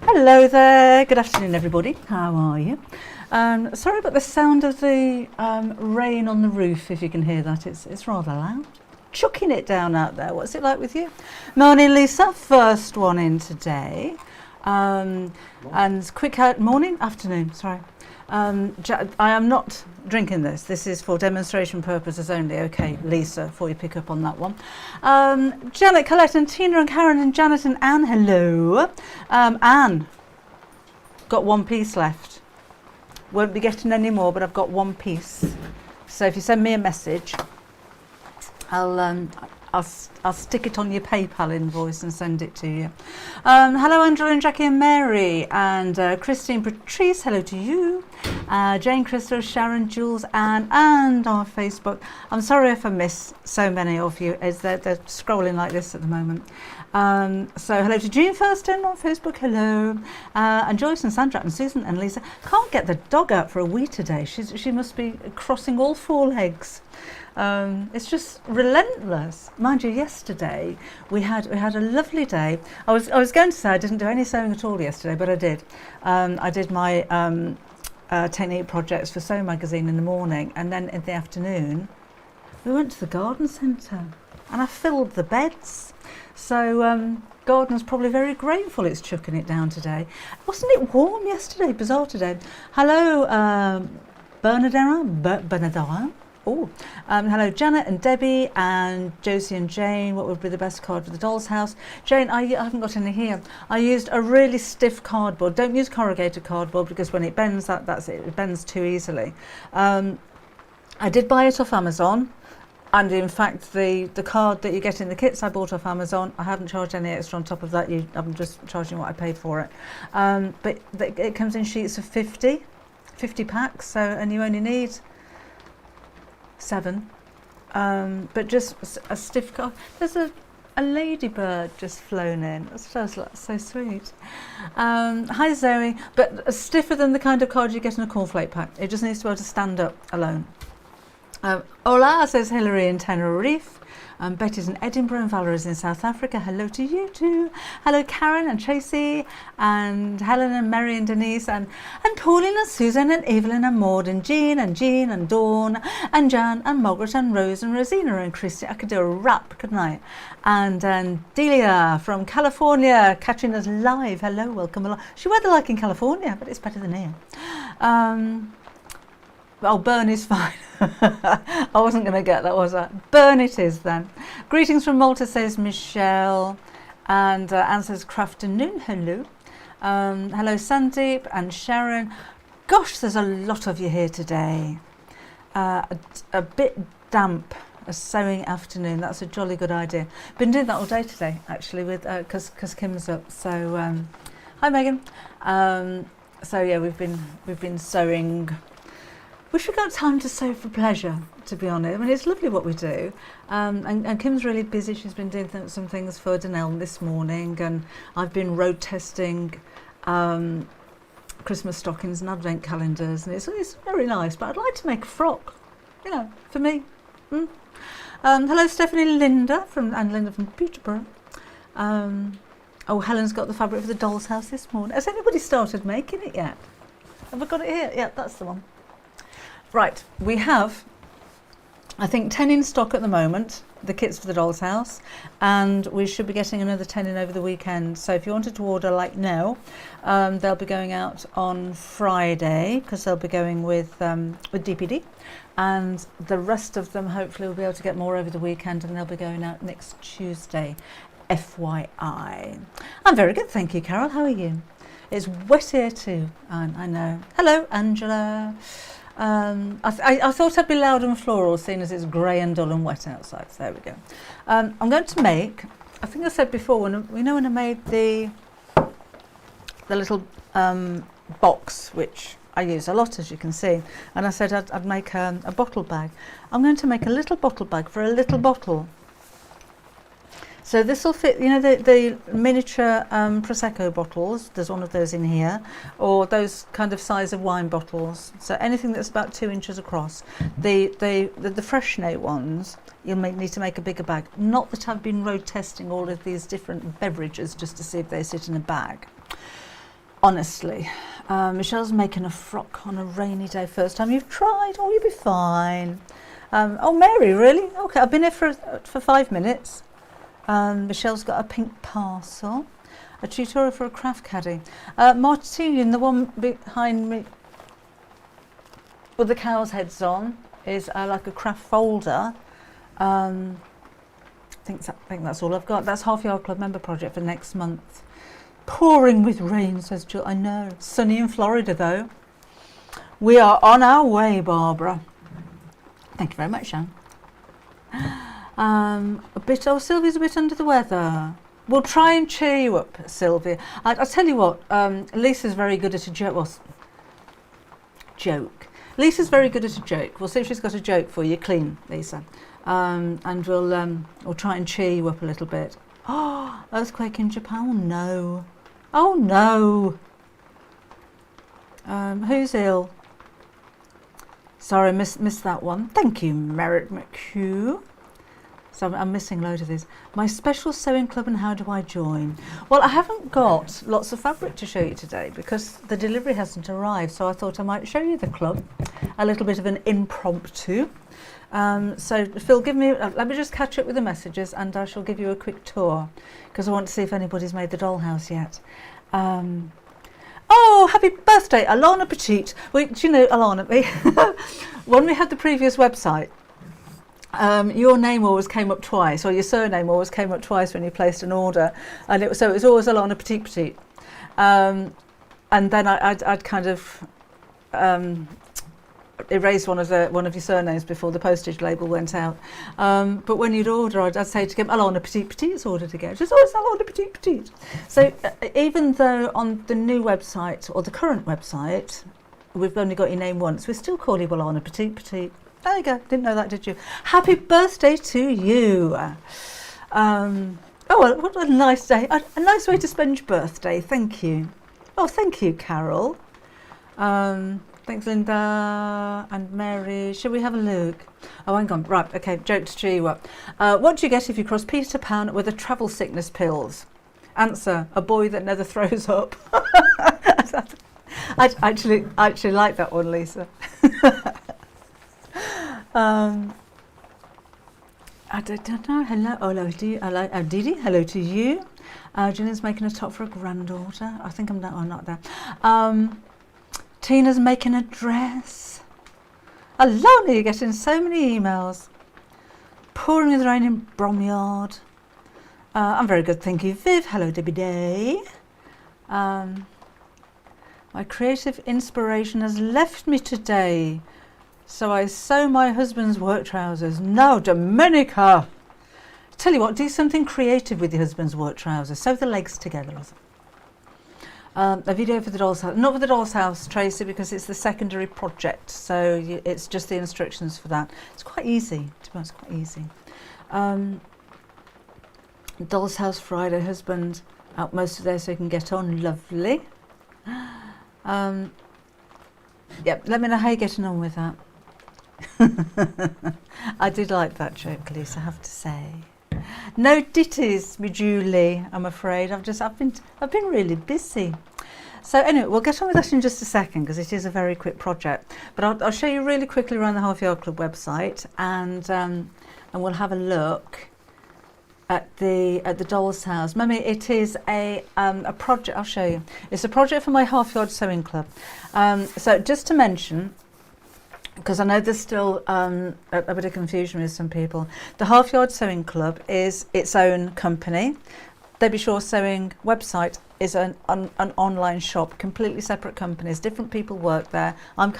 Hello there, good afternoon everybody, how are you? Sorry about the sound of the rain on the roof, if you can hear that, it's rather loud. Chucking it down out there, what's it like with you? Morning Lisa, first one in today. And quick out, morning, afternoon, sorry. I am not drinking this is for demonstration purposes only. Okay, Lisa, before you pick up on that one. Janet, Colette and Tina and Karen and Janet and Anne, hello. Anne, got one piece left. Won't be getting any more, but I've got one piece. So if you send me a message, I'll stick it on your PayPal invoice and send it to you. Hello Angela and Jackie and Mary and Christine Patrice, hello to you. Jane, Crystal, Sharon, Jules, Anne and our Facebook. I'm sorry if I miss so many of you as they're scrolling like this at the moment. So hello to Jean Thurston on Facebook, hello. And Joyce and Sandra and Susan and Lisa. Can't get the dog out for a wee today. She must be crossing all four legs. It's just relentless. Mind you, yesterday we had a lovely day. I was going to say I didn't do any sewing at all yesterday, but I did. I did my technique projects for Sew Magazine in the morning, and then in the afternoon we went to the garden centre and I filled the beds. So gardener's probably very grateful it's chucking it down today. Wasn't it warm yesterday? Bizarre today. Hello, Bernadette. Oh, hello Janet and Debbie and Josie and Jane. What would be the best card for the doll's house? Jane, I haven't got any here. I used a really stiff cardboard. Don't use corrugated cardboard because when it bends, that's it. It bends too easily. I did buy it off Amazon. And in fact, the card that you get in the kits I bought off Amazon, I haven't charged any extra on top of that. I'm just charging what I paid for it. But it comes in sheets of 50 packs. So, and you only need 7, but just a stiff card. There's a ladybird just flown in. That's just so sweet. Hi Zoe, but stiffer than the kind of card you get in a cornflake pack. It just needs to be able to stand up alone. Hola, says Hilary in Tenerife. Betty's in Edinburgh and Valerie's in South Africa. Hello to you too. Hello Karen and Tracy and Helen and Mary and Denise and Pauline and Susan and Evelyn and Maud and Jean and Dawn and Jan and Margaret and Rose and Rosina and Christy. I could do a rap, couldn't I? And Delia from California catching us live. Hello, welcome along. She weather like in California, but it's better than here. Oh, burn is fine. I wasn't going to get that, was I? Burn it is then. Greetings from Malta, says Michelle. And Anne says, Crafternoon, hello. Hello, Sandeep and Sharon. Gosh, there's a lot of you here today. A bit damp, a sewing afternoon. That's a jolly good idea. Been doing that all day today, actually, with because Kim's up. So, hi, Megan. So, yeah, we've been sewing. Wish we got time to sew for pleasure, to be honest. I mean, it's lovely what we do. And Kim's really busy. She's been doing some things for Danelle this morning. And I've been road testing Christmas stockings and advent calendars. And it's very nice. But I'd like to make a frock, for me. Hello, Stephanie and Linda from Peterborough. Oh, Helen's got the fabric for the doll's house this morning. Has anybody started making it yet? Have I got it here? Yeah, that's the one. Right, we have, I think, 10 in stock at the moment, the kits for the doll's house, and we should be getting another 10 in over the weekend. So if you wanted to order like now, they'll be going out on Friday because they'll be going with DPD, and the rest of them hopefully will be able to get more over the weekend, and they'll be going out next Tuesday, FYI. I'm very good, thank you, Carol. How are you? It's wet here too, I know. Hello, Angela. I thought I'd be loud and floral, seeing as it's grey and dull and wet outside. So there we go. I'm going to make, I think I said before, when I made the little box, which I use a lot, as you can see, and I said I'd make a bottle bag. I'm going to make a little bottle bag for a little bottle. So this will fit, the miniature Prosecco bottles, there's one of those in here, or those kind of size of wine bottles. So anything that's about 2 inches across. The Freshnay ones, you'll need to make a bigger bag. Not that I've been road testing all of these different beverages just to see if they sit in a bag. Honestly, Michelle's making a frock on a rainy day. First time you've tried? Oh, you'll be fine. Oh, Mary, really? Okay, I've been here for 5 minutes. Michelle's got a pink parcel. A tutorial for a craft caddy. Martine, the one behind me with the cow's heads on, is like a craft folder. I think that's all I've got. That's Half Yard Club member project for next month. Pouring with rain, says Jill. I know. Sunny in Florida, though. We are on our way, Barbara. Thank you very much, Shan. Sylvia's a bit under the weather. We'll try and cheer you up, Sylvia. I'll tell you what, Lisa's very good at a joke. Lisa's very good at a joke. We'll see if she's got a joke for you. Clean, Lisa. And we'll try and cheer you up a little bit. Oh, earthquake in Japan? Oh, no. Oh, no. Who's ill? Sorry, missed that one. Thank you, Merritt McHugh. So I'm missing a load of these. My special sewing club and how do I join? Well, I haven't got lots of fabric to show you today because the delivery hasn't arrived. So I thought I might show you the club, a little bit of an impromptu. So Phil, let me just catch up with the messages and I shall give you a quick tour because I want to see if anybody's made the dollhouse yet. Oh, happy birthday, Alana Petite. Do you know Alana? When we had the previous website, your name always came up twice, or your surname always came up twice when you placed an order, and it was always Alana Petite. And then I'd kind of erased one of your surnames before the postage label went out. But when you'd order, I'd say to him, Alana Petite's ordered again. Just always Alana Petite. So even though on the new website or the current website we've only got your name once, we still call you Alana Petite. There you go. Didn't know that, did you? Happy birthday to you. Oh, well, what a nice day. A nice way to spend your birthday. Thank you. Oh, thank you, Carol. Thanks, Linda and Mary. Shall we have a look? Oh, hang on. Right, okay, joke to cheer you up. What do you get if you cross Peter Pan with a travel sickness pills? Answer, a boy that never throws up. I actually like that one, Lisa. I don't know. Hello Didi. Hello to you. Gillian's making a top for a granddaughter. I think I'm not there. Tina's making a dress. Alana, you're getting so many emails. Pouring with rain in Bromyard. I'm very good, thank you, Viv. Hello, Debbie Day. My creative inspiration has left me today. So I sew my husband's work trousers. No, Dominica! Tell you what, do something creative with your husband's work trousers. Sew the legs together. A video for the doll's house. Not for the doll's house, Tracy, because it's the secondary project. So it's just the instructions for that. It's quite easy, to be honest, quite easy. Doll's house Friday, husband out most of the day so he can get on. Lovely. Yep, let me know how you're getting on with that. I did like that joke, Lisa, I have to say. No ditties, me Julie, I'm afraid. I've been really busy. So anyway, we'll get on with that in just a second because it is a very quick project. But I'll show you really quickly around the Half Yard Club website and we'll have a look at the doll's house. Mummy, it is a project. I'll show you. It's a project for my Half Yard Sewing Club. So just to mention, because I know there's still a bit of confusion with some people, the Half Yard Sewing Club is its own company. Debbie Shaw Sewing website is an online shop, completely separate companies. Different people work there. I'm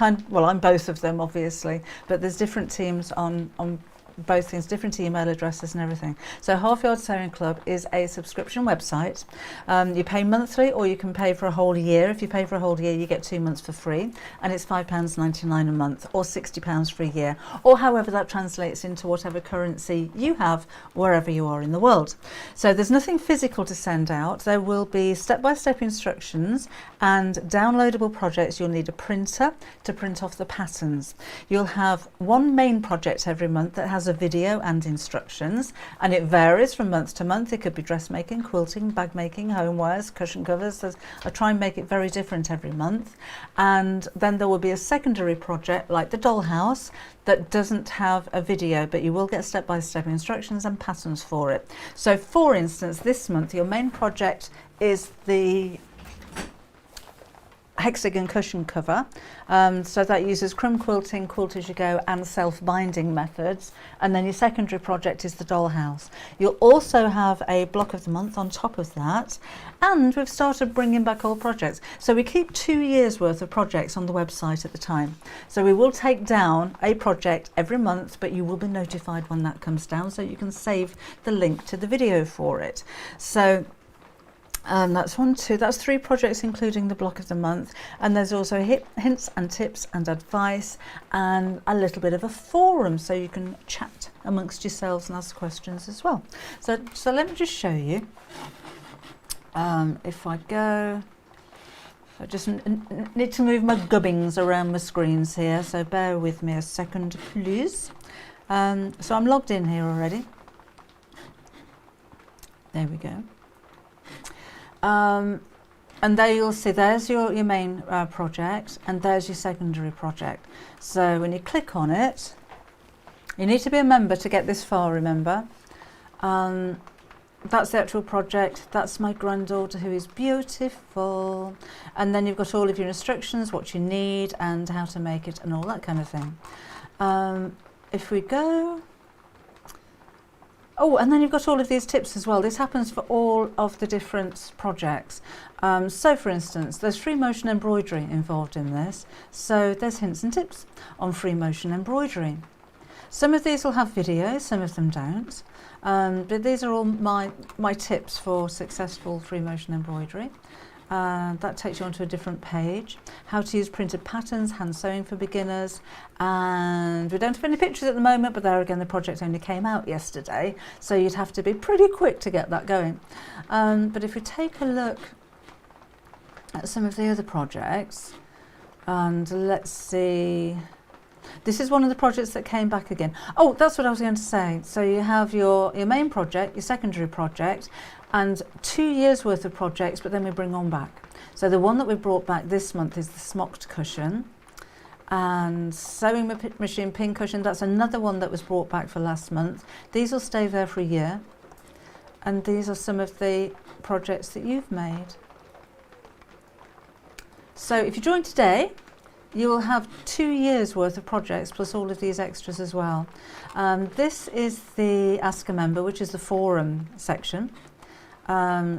both of them, obviously, but there's different teams on both things, different email addresses and everything. So Half Yard Sewing Club is a subscription website. You pay monthly or you can pay for a whole year. If you pay for a whole year, you get 2 months for free, and it's £5.99 a month or £60 for a year, or however that translates into whatever currency you have wherever you are in the world. So there's nothing physical to send out. There will be step-by-step instructions and downloadable projects. You'll need a printer to print off the patterns. You'll have one main project every month that has a video and instructions, and it varies from month to month. It could be dressmaking, quilting, bag making, homewares, cushion covers. I try and make it very different every month. And then there will be a secondary project like the dollhouse that doesn't have a video, but you will get step-by-step instructions and patterns for it. So for instance, this month your main project is the hexagon cushion cover, so that uses crumb quilting, quilt as you go, and self-binding methods. And then your secondary project is the dollhouse. You'll also have a block of the month on top of that, and we've started bringing back old projects. So we keep 2 years worth of projects on the website at the time. So we will take down a project every month, but you will be notified when that comes down, so you can save the link to the video for it. So that's 1, 2, that's 3 projects including the block of the month, and there's also hints and tips and advice and a little bit of a forum, so you can chat amongst yourselves and ask questions as well. So let me just show you. If I go, I just need to move my gubbins around my screens here, so bear with me a second please. So I'm logged in here already. There we go. And there you'll see there's your main project, and there's your secondary project. So when you click on it, you need to be a member to get this far, remember. That's the actual project. That's my granddaughter, who is beautiful. And then you've got all of your instructions, what you need and how to make it and all that kind of thing. If we go, oh, and then you've got all of these tips as well. This happens for all of the different projects. So for instance, there's free motion embroidery involved in this. So there's hints and tips on free motion embroidery. Some of these will have videos, some of them don't. But these are all my tips for successful free motion embroidery. That takes you onto a different page. How to use printed patterns, hand sewing for beginners, and we don't have any pictures at the moment, but there again the project only came out yesterday, so you'd have to be pretty quick to get that going. But if we take a look at some of the other projects, and let's see, this is one of the projects that came back again. Oh, that's what I was going to say. So you have your main project, your secondary project, and 2 years worth of projects, but then we bring on back. So the one that we brought back this month is the smocked cushion, and sewing machine pin cushion. That's another one that was brought back for last month. These will stay there for a year, and these are some of the projects that you've made. So if you join today, you will have 2 years worth of projects plus all of these extras as well. This is the Ask a Member, which is the forum section.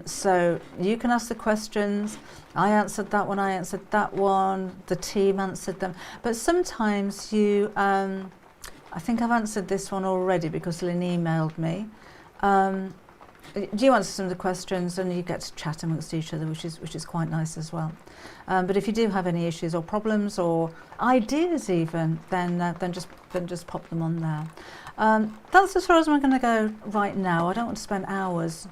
So you can ask the questions. I answered that one, I answered that one, the team answered them. But sometimes you, I think I've answered this one already because Lynn emailed me. You answer some of the questions and you get to chat amongst each other, which is quite nice as well. But if you do have any issues or problems or ideas even, then just pop them on there. That's as far as I'm going to go right now. I don't want to spend hours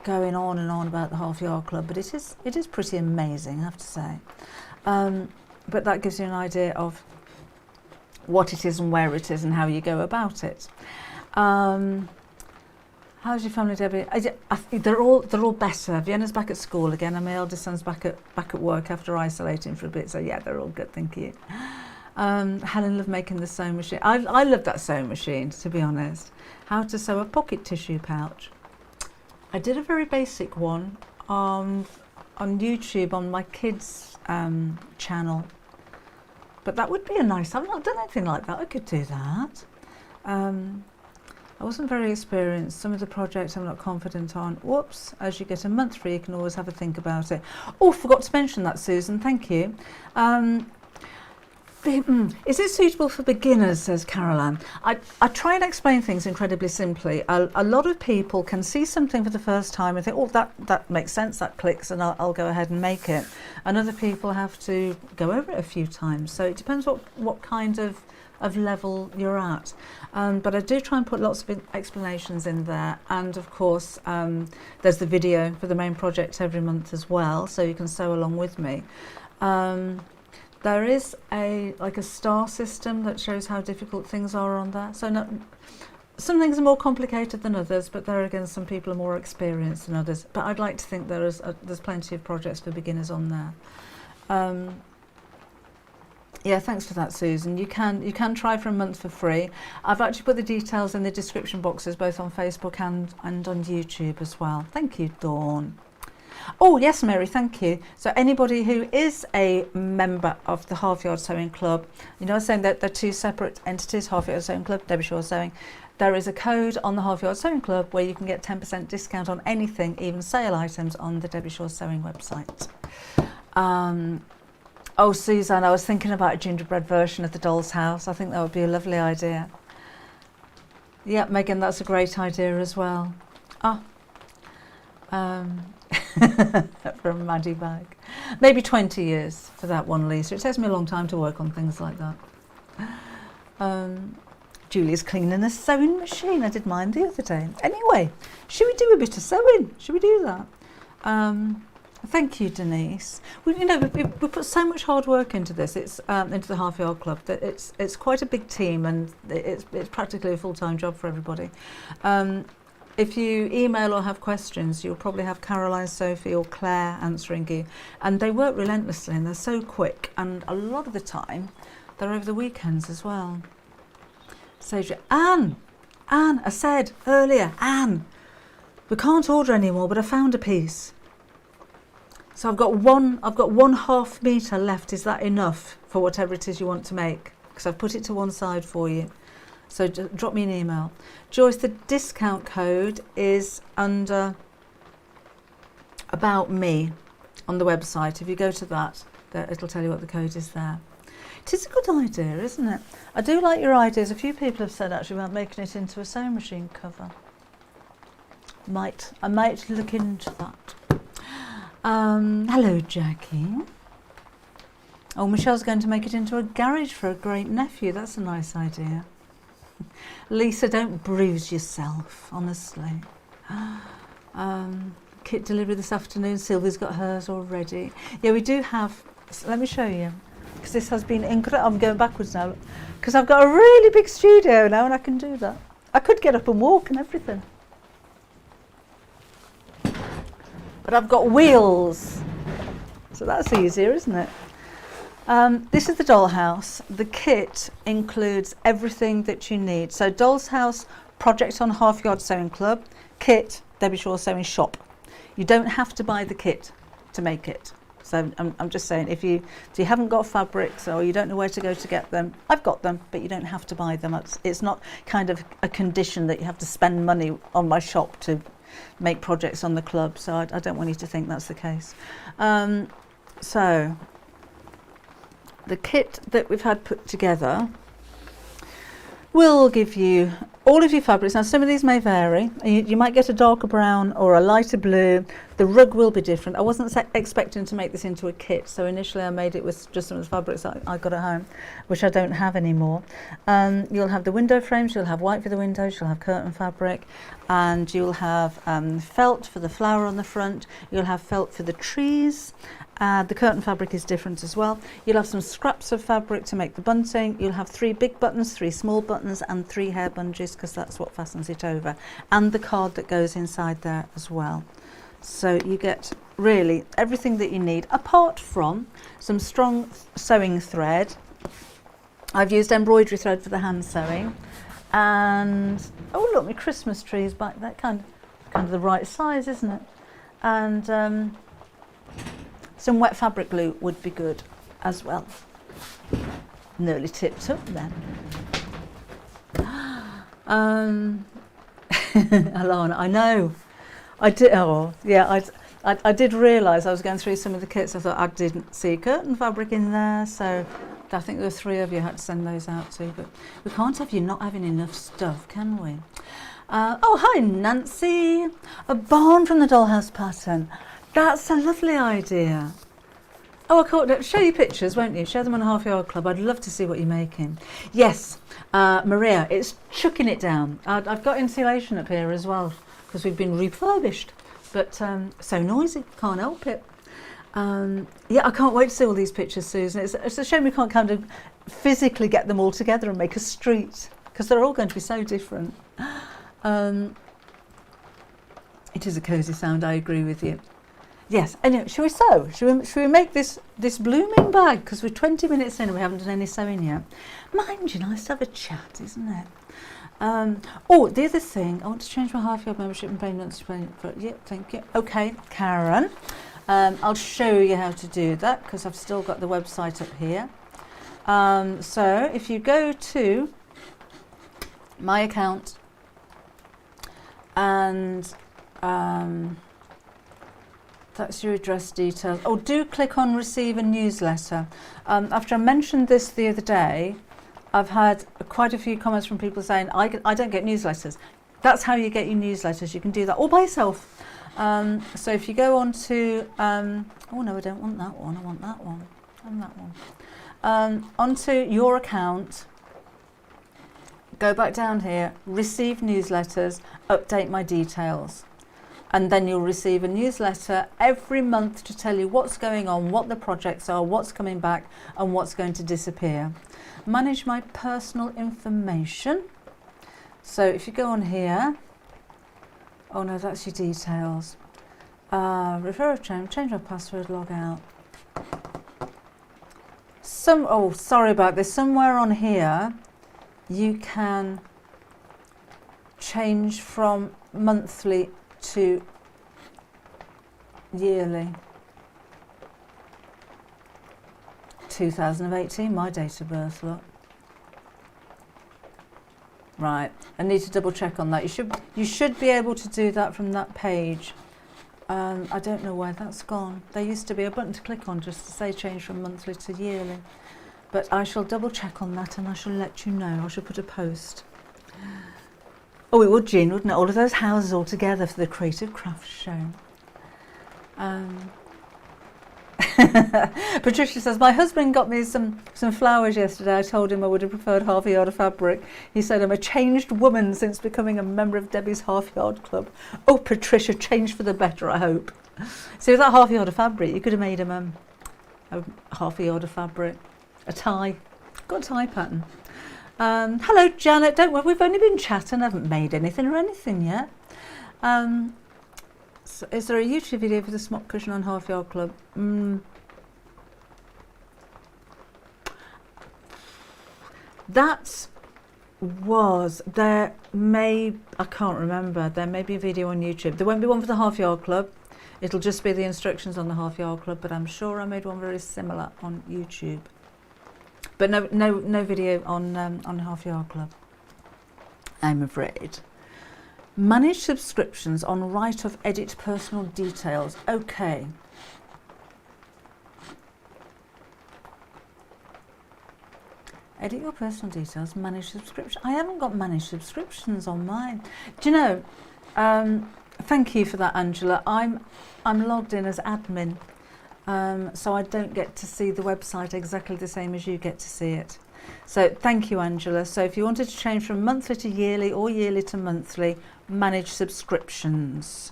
going on and on about the Half Yard Club, but it is pretty amazing, I have to say. But that gives you an idea of what it is and where it is and how you go about it. How's your family, Debbie? They're all better. Vienna's back at school again, and my eldest son's back at work after isolating for a bit. So yeah, they're all good, thank you. Helen loved making the sewing machine. I love that sewing machine, to be honest. How to sew a pocket tissue pouch. I did a very basic one on YouTube on my kids' channel, but that would be a nice. I've not done anything like that. I could do that. I wasn't very experienced. Some of the projects I'm not confident on. Whoops, as you get a month free, you can always have a think about it. Oh, forgot to mention that, Susan, thank you. Is it suitable for beginners, says Caroline. I try and explain things incredibly simply. A lot of people can see something for the first time and think, oh, that makes sense, that clicks, and I'll go ahead and make it. And other people have to go over it a few times. So it depends what kind of level you're at. But I do try and put lots of explanations in there, and of course there's the video for the main project every month as well, so you can sew along with me. There is a star system that shows how difficult things are on there. So some things are more complicated than others, but there again, some people are more experienced than others. But I'd like to think there's plenty of projects for beginners on there. Yeah, thanks for that, Susan. You can try for a month for free. I've actually put the details in the description boxes, both on Facebook and on YouTube as well. Thank you, Dawn. Oh, yes, Mary, thank you. So anybody who is a member of the Half Yard Sewing Club, you know, I was saying that they're two separate entities, Half Yard Sewing Club, Debbie Shaw Sewing. There is a code on the Half Yard Sewing Club where you can get 10% discount on anything, even sale items, on the Debbie Shaw Sewing website. Oh, Suzanne, I was thinking about a gingerbread version of the Doll's House. I think that would be a lovely idea. Yeah, Megan, that's a great idea as well. From Maddie Bag. Maybe 20 years for that one, Lisa. It takes me a long time to work on things like that. Julie's cleaning a sewing machine. I did mine the other day. Anyway, should we do a bit of sewing? Should we do that? Thank you, Denise. We put so much hard work into this. It's into the Half Yard Club that it's quite a big team, and it's practically a full-time job for everybody. If you email or have questions, you'll probably have Caroline, Sophie or Claire answering you, and they work relentlessly and they're so quick, and a lot of the time they're over the weekends as well. So Anne, I said earlier, Anne, we can't order anymore, but I found a piece. So I've got 1/2 metre left. Is that enough for whatever it is you want to make? Because I've put it to one side for you. So just drop me an email. Joyce, the discount code is under About Me on the website. If you go to that, it'll tell you what the code is there. It is a good idea, isn't it? I do like your ideas. A few people have said actually about making it into a sewing machine cover. I might look into that. Hello, Jackie. Oh, Michelle's going to make it into a garage for a great nephew. That's a nice idea. Lisa, don't bruise yourself, honestly. Kit delivery this afternoon. Sylvie's got hers already. Yeah, we do have. Let me show you, because this has been incredible. I'm going backwards now, because I've got a really big studio now, and I can do that. I could get up and walk and everything. But I've got wheels, so that's easier, isn't it? This is the dollhouse. The kit includes everything that you need. So Doll's House project on Half Yard Sewing Club, kit, Debbie Shaw Sewing Shop. You don't have to buy the kit to make it. So I'm just saying, if you haven't got fabrics or you don't know where to go to get them, I've got them, but you don't have to buy them. It's not kind of a condition that you have to spend money on my shop to make projects on the club, so I don't want you to think that's the case. So the kit that we've had put together will give you all of your fabrics. Now some of these may vary. You might get a darker brown or a lighter blue. The rug will be different. I wasn't expecting to make this into a kit, so initially I made it with just some of the fabrics that I got at home, which I don't have anymore. You'll have the window frames, you'll have white for the windows, you'll have curtain fabric, and you'll have felt for the flower on the front, you'll have felt for the trees. The curtain fabric is different as well. You'll have some scraps of fabric to make the bunting. You'll have 3 big buttons, 3 small buttons, and 3 hair bungees, because that's what fastens it over. And the card that goes inside there as well. So you get really everything that you need, apart from some strong sewing thread. I've used embroidery thread for the hand sewing. And, oh look, my Christmas tree is back there, kind of the right size, isn't it? And some wet fabric glue would be good as well. Nearly tipped up then. Alana, I know. I did. Oh, yeah. I did realise I was going through some of the kits. I thought I didn't see curtain fabric in there, so I think there were 3 of you I had to send those out to. But we can't have you not having enough stuff, can we? Oh, hi, Nancy. A barn from the dollhouse pattern. That's a lovely idea. Oh, I can't show you pictures, won't you? Show them on Half Yard Club. I'd love to see what you're making. Yes, Maria, it's chucking it down. I've got insulation up here as well, because we've been refurbished. But so noisy, can't help it. Yeah, I can't wait to see all these pictures, Susan. It's a shame we can't kind of physically get them all together and make a street, because they're all going to be so different. It is a cosy sound, I agree with you. Yes, anyway, shall we sew? Shall we make this blooming bag? Because we're 20 minutes in and we haven't done any sewing yet. Mind you, nice to have a chat, isn't it? Oh, the other thing, I want to change my half-yard membership and payments. Yeah, thank you. Okay, Karen. I'll show you how to do that because I've still got the website up here. So if you go to my account and that's your address details. Oh, do click on receive a newsletter. After I mentioned this the other day, I've had quite a few comments from people saying, I don't get newsletters. That's how you get your newsletters. You can do that all by yourself. So if you go on to, oh no, I don't want that one. I want that one. And that one. Onto your account, go back down here, receive newsletters, update my details. And then you'll receive a newsletter every month to tell you what's going on, what the projects are, what's coming back, and what's going to disappear. Manage my personal information. So if you go on here, oh no, that's your details. Refer a change my password, log out. Oh, sorry about this. Somewhere on here, you can change from monthly to yearly. 2018, my date of birth, look. Right, I need to double check on that. You should be able to do that from that page. I don't know where that's gone. There used to be a button to click on just to say change from monthly to yearly. But I shall double check on that and I shall let you know. I shall put a post. Oh, it would, Jean, wouldn't it? All of those houses all together for the Creative Crafts Show. Patricia says, my husband got me some flowers yesterday. I told him I would have preferred half a yard of fabric. He said, I'm a changed woman since becoming a member of Debbie's Half Yard Club. Oh, Patricia, changed for the better, I hope. So with that half a yard of fabric, you could have made him a half a yard of fabric. A tie. Got a tie pattern. Hello, Janet. Don't worry, we've only been chatting. I haven't made anything or anything yet. So is there a YouTube video for the Smock Cushion on Half Yard Club? I can't remember. There may be a video on YouTube. There won't be one for the Half Yard Club. It'll just be the instructions on the Half Yard Club, but I'm sure I made one very similar on YouTube. But no video on Half Yard Club, I'm afraid. Manage subscriptions on right of edit personal details. Okay. Edit your personal details, manage subscription. I haven't got managed subscriptions on mine. Do you know, thank you for that, Angela. I'm logged in as admin. So I don't get to see the website exactly the same as you get to see it. So thank you, Angela. So if you wanted to change from monthly to yearly or yearly to monthly, manage subscriptions.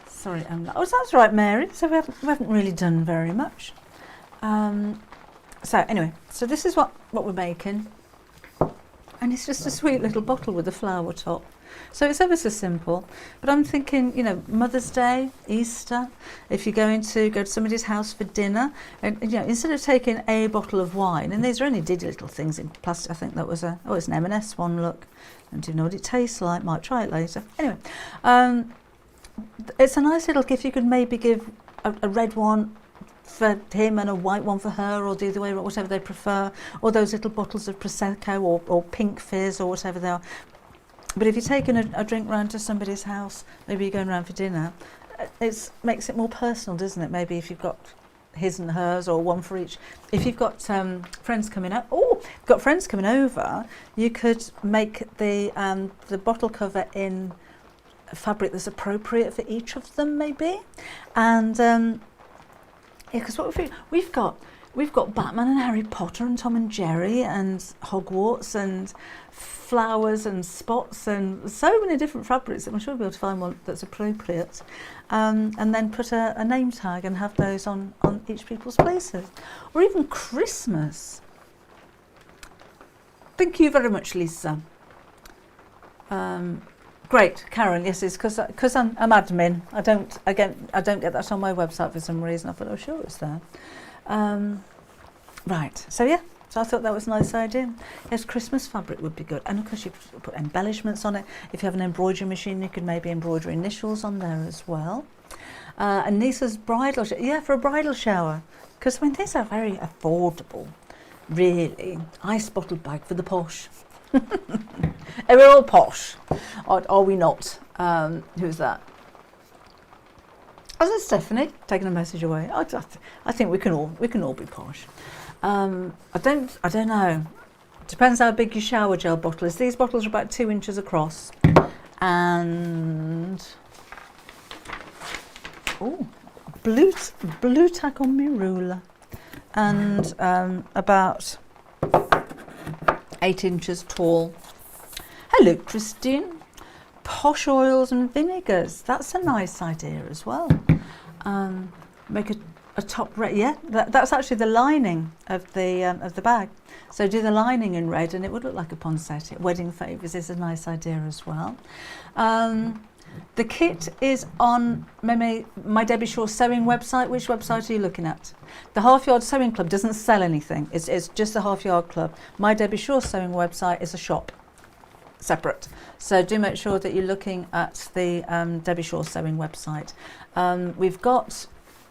Sorry, oh, that's right, Mary. So we haven't really done very much. So anyway, so this is what we're making. And it's just a sweet little bottle with a flower top. So it's ever so simple, but I'm thinking, you know, Mother's Day, Easter, if you're going to go to somebody's house for dinner, and you know, instead of taking a bottle of wine, and these are only did little things in plastic. I think that was it's an M&S one. Look, I don't even know what it tastes like. Might try it later. Anyway, it's a nice little gift. You could maybe give a red one for him and a white one for her, or the other way, whatever they prefer, or those little bottles of Prosecco or pink fizz or whatever they are. But if you're taking a drink round to somebody's house, maybe you're going round for dinner, it makes it more personal, doesn't it? Maybe if you've got his and hers, or one for each. If you've got friends coming up, got friends coming over, you could make the bottle cover in fabric that's appropriate for each of them, maybe. And because what we've got we've got Batman and Harry Potter and Tom and Jerry and Hogwarts and flowers and spots and so many different fabrics that I'm sure we'll be able to find one that's appropriate, and then put a name tag and have those on each people's places. Or even Christmas. Thank you very much, Lisa. Great, Karen. Yes, it's because I'm admin. I don't get that on my website for some reason. I thought, oh, sure, it's there. Right. So yeah. So I thought that was a nice idea. Yes, Christmas fabric would be good, and of course you could put embellishments on it. If you have an embroidery machine, you could maybe embroider initials on there as well. And Nisa's bridal, for a bridal shower, because I mean these are very affordable, really. Ice bottle bag for the posh. We're all posh, are we not? Who's that? Oh, that's Stephanie taking a message away. I think we can all be posh. I don't know. Depends how big your shower gel bottle is. These bottles are about 2 inches across, and blue tack on my ruler, and about 8 inches tall. Hello, Christine. Posh oils and vinegars. That's a nice idea as well. Make a top red. Yeah, that's actually the lining of the bag. So do the lining in red, and it would look like a poinsettia. Wedding favours is a nice idea as well. The kit is on my Debbie Shaw Sewing website. Which website are you looking at? The Half Yard Sewing Club doesn't sell anything. It's just the Half Yard Club. My Debbie Shaw Sewing website is a shop, separate. So do make sure that you're looking at the Debbie Shaw Sewing website.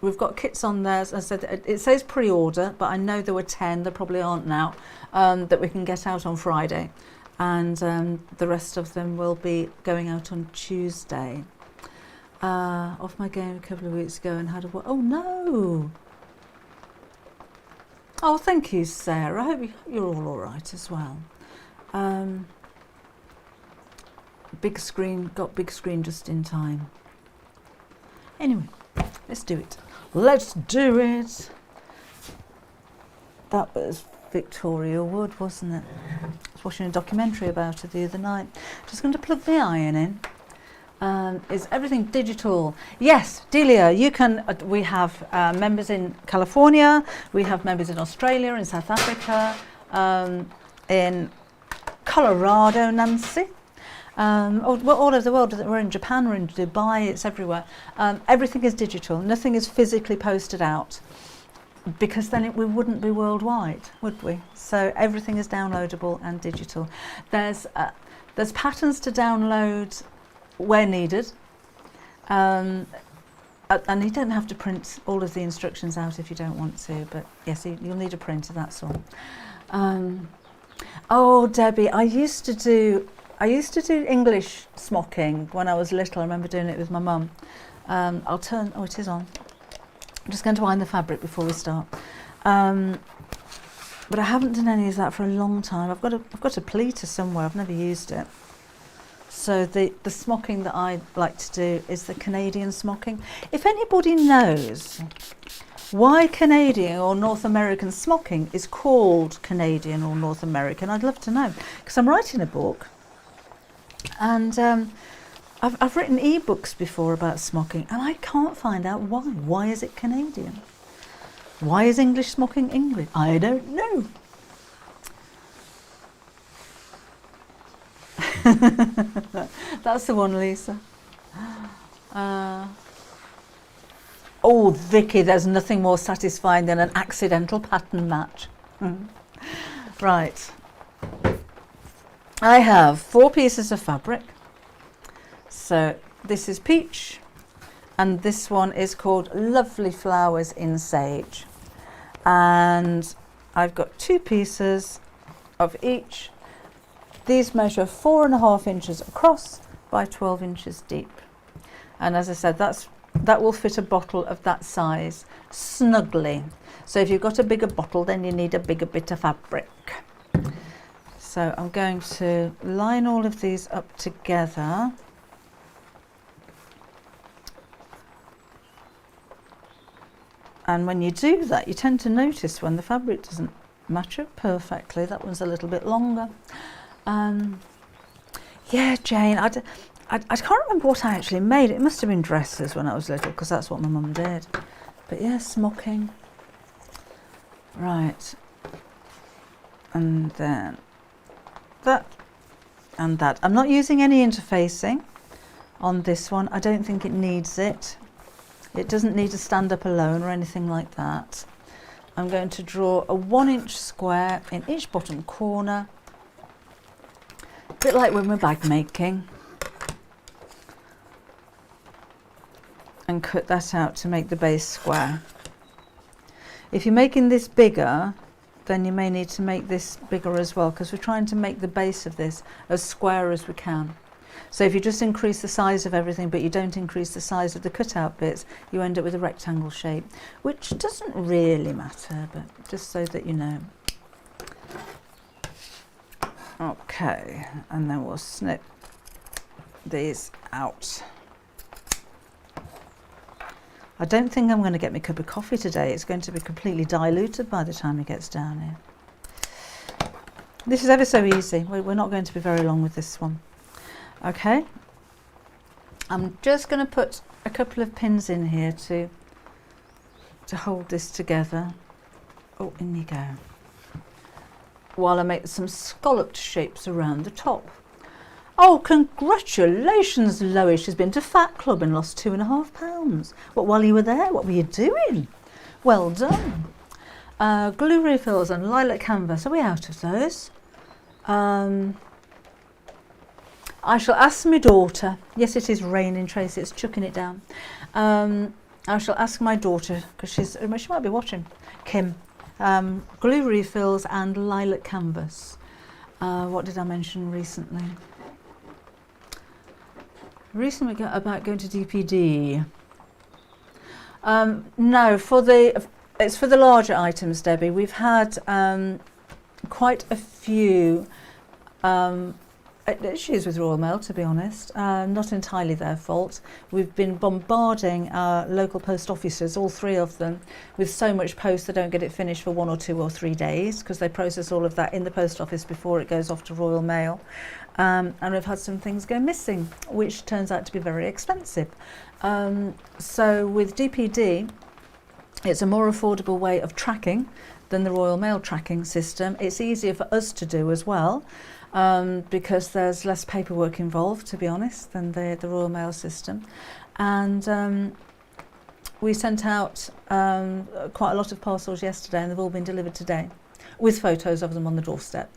We've got kits on there. As I said, it says pre-order, but I know there were 10. There probably aren't now, that we can get out on Friday. And the rest of them will be going out on Tuesday. Off my game a couple of weeks ago and had a... Oh, no! Oh, thank you, Sarah. I hope you're all right as well. Big screen, got big screen just in time. Anyway, let's do it. Let's do it! That was Victoria Wood, wasn't it? I was watching a documentary about her the other night. Just going to plug the iron in. Is everything digital? Yes, Delia, you can. We have members in California, we have members in Australia, in South Africa, in Colorado, Nancy. All over the world. We're in Japan, we're in Dubai, it's everywhere. Everything is digital, nothing is physically posted out, because then we wouldn't be worldwide, would we? So everything is downloadable and digital. There's patterns to download where needed, and you don't have to print all of the instructions out if you don't want to, but yes, you'll need a printer, that's all. Oh, Debbie, I used to do English smocking when I was little. I remember doing it with my mum. It is on. I'm just going to iron the fabric before we start. But I haven't done any of that for a long time. I've got a pleater somewhere. I've never used it. So the smocking that I like to do is the Canadian smocking. If anybody knows why Canadian or North American smocking is called Canadian or North American, I'd love to know, because I'm writing a book. And I've written ebooks before about smocking, and I can't find out why. Why is it Canadian? Why is English smocking English? I don't know. That's the one, Lisa. Oh, Vicky, there's nothing more satisfying than an accidental pattern match. Right. I have 4 pieces of fabric. So this is peach, and this one is called Lovely Flowers in Sage. And I've got 2 pieces of each. These measure 4.5 inches across by 12 inches deep. And as I said, that will fit a bottle of that size snugly. So if you've got a bigger bottle, then you need a bigger bit of fabric. So I'm going to line all of these up together. And when you do that, you tend to notice when the fabric doesn't match up perfectly. That one's a little bit longer. Yeah, Jane, I can't remember what I actually made. It must have been dresses when I was little, because that's what my mum did. But yeah, smocking. Right. And then that and that. I'm not using any interfacing on this one. I don't think it needs it. It doesn't need to stand up alone or anything like that. I'm going to draw a 1-inch square in each bottom corner. A bit like when we're bag making. And cut that out to make the base square. If you're making this bigger, then you may need to make this bigger as well, because we're trying to make the base of this as square as we can. So if you just increase the size of everything but you don't increase the size of the cutout bits, you end up with a rectangle shape, which doesn't really matter, but just so that you know. Okay, and then we'll snip these out. I don't think I'm going to get my cup of coffee today. It's going to be completely diluted by the time it gets down here. This is ever so easy. We're not going to be very long with this one. Okay. I'm just going to put a couple of pins in here to hold this together. Oh, in you go. While I make some scalloped shapes around the top. Oh, congratulations, Lois. She's been to Fat Club and lost 2.5 pounds. What, while you were there? What were you doing? Well done. Glue refills and lilac canvas. Are we out of those? I shall ask my daughter. Yes, it is raining, Tracy. It's chucking it down. I shall ask my daughter, because she might be watching, Kim. Glue refills and lilac canvas. What did I mention recently? Recently about going to DPD. No, it's for the larger items, Debbie. We've had quite a few issues with Royal Mail, to be honest. Not entirely their fault. We've been bombarding our local post offices, all 3 of them, with so much post they don't get it finished for 1 or 2 or 3 days, because they process all of that in the post office before it goes off to Royal Mail. And we've had some things go missing, which turns out to be very expensive. So with DPD, it's a more affordable way of tracking than the Royal Mail tracking system. It's easier for us to do as well, because there's less paperwork involved, to be honest, than the Royal Mail system. And we sent out quite a lot of parcels yesterday, and they've all been delivered today, with photos of them on the doorstep.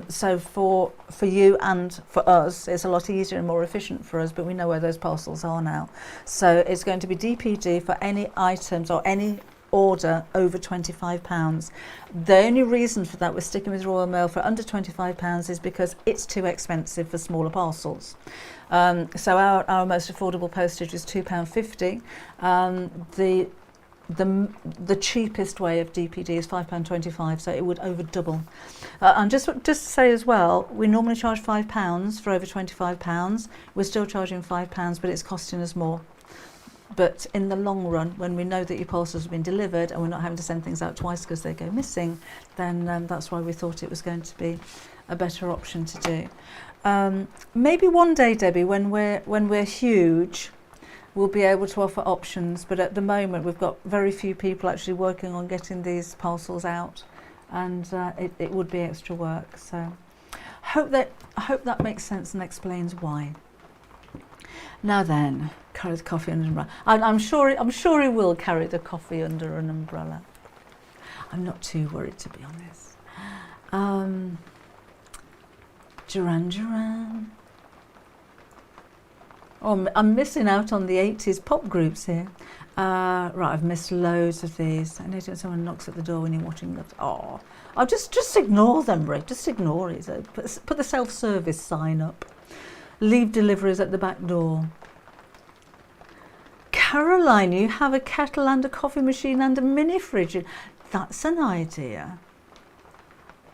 So for you and for us, it's a lot easier and more efficient for us, but we know where those parcels are now. So it's going to be DPD for any items or any order over £25. The only reason for that we're sticking with Royal Mail for under £25 is because it's too expensive for smaller parcels. So our most affordable postage is £2.50. The cheapest way of DPD is £5.25, so it would over double. And just to say as well, we normally charge £5 for over £25. We're still charging £5, but it's costing us more. But in the long run, when we know that your parcels have been delivered and we're not having to send things out twice because they go missing, then that's why we thought it was going to be a better option to do. Maybe one day, Debbie, when we're huge, we'll be able to offer options, but at the moment we've got very few people actually working on getting these parcels out, and it would be extra work. So I hope that makes sense and explains why. Now then, carry the coffee under an umbrella. I'm sure he will carry the coffee under an umbrella. I'm not too worried, to be honest. Duran Duran. Oh, I'm missing out on the 80s pop groups here. Right, I've missed loads of these. I know someone knocks at the door when you're watching that. Oh, I'll just ignore them, Rick. Just ignore it. Put the self-service sign up. Leave deliveries at the back door. Caroline, you have a kettle and a coffee machine and a mini fridge. That's an idea.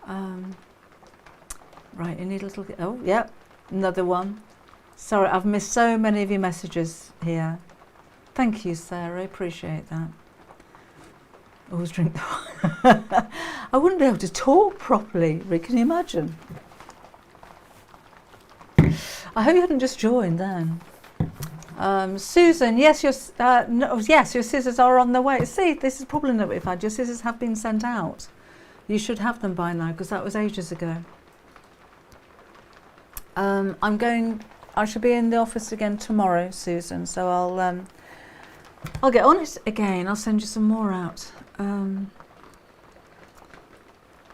Right, you need a little... Oh, yeah, another one. Sorry, I've missed so many of your messages here. Thank you, Sarah. I appreciate that. Always drink the I wouldn't be able to talk properly, Rick, can you imagine? I hope you hadn't just joined then. Susan, yes, yes, your scissors are on the way. See, this is a problem that we've had. Your scissors have been sent out. You should have them by now because that was ages ago. I should be in the office again tomorrow, Susan. So I'll get on it again. I'll send you some more out.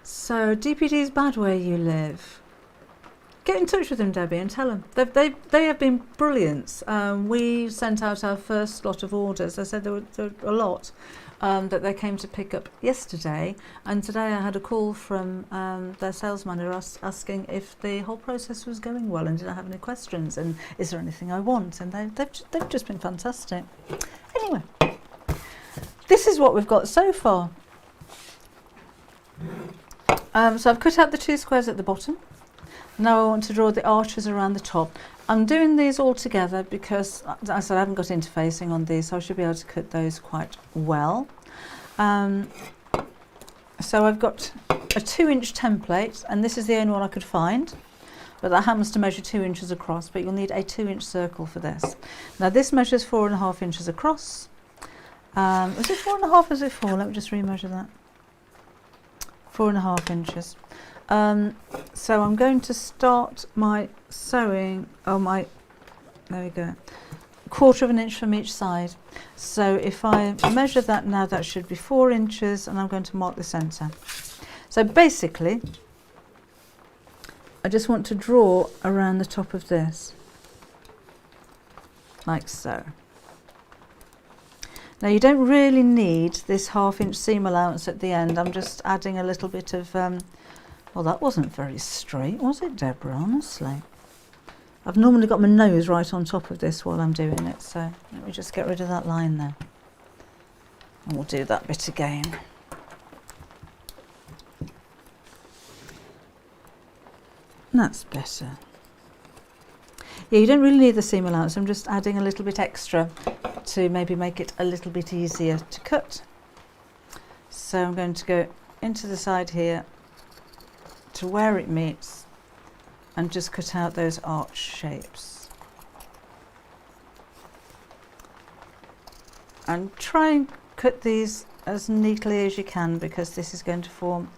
So DPD is bad where you live. Get in touch with them, Debbie, and tell them. They have been brilliant. We sent out our first lot of orders. I said there were a lot that they came to pick up yesterday. And today I had a call from their sales manager asking if the whole process was going well and did I have any questions and is there anything I want. And they've just been fantastic. Anyway, this is what we've got so far. So I've cut out the 2 squares at the bottom. Now I want to draw the arches around the top. I'm doing these all together because, as I said, I haven't got interfacing on these, so I should be able to cut those quite well. So I've got a 2-inch template, and this is the only one I could find, but that happens to measure 2 inches across, but you'll need a 2-inch circle for this. Now this measures 4.5 inches across. Was it 4.5 or is it 4? Let me just remeasure that. 4.5 inches. So I'm going to start my sewing, there we go, 1/4 of an inch from each side. So if I measure that now, that should be 4 inches, and I'm going to mark the centre. So basically, I just want to draw around the top of this, like so. Now you don't really need this 1/2 inch seam allowance at the end. I'm just adding a little bit of well, that wasn't very straight, was it, Deborah? Honestly. I've normally got my nose right on top of this while I'm doing it, so let me just get rid of that line there. And we'll do that bit again. That's better. Yeah, you don't really need the seam allowance. I'm just adding a little bit extra to maybe make it a little bit easier to cut. So I'm going to go into the side here to where it meets and just cut out those arch shapes. And try and cut these as neatly as you can because this is going to form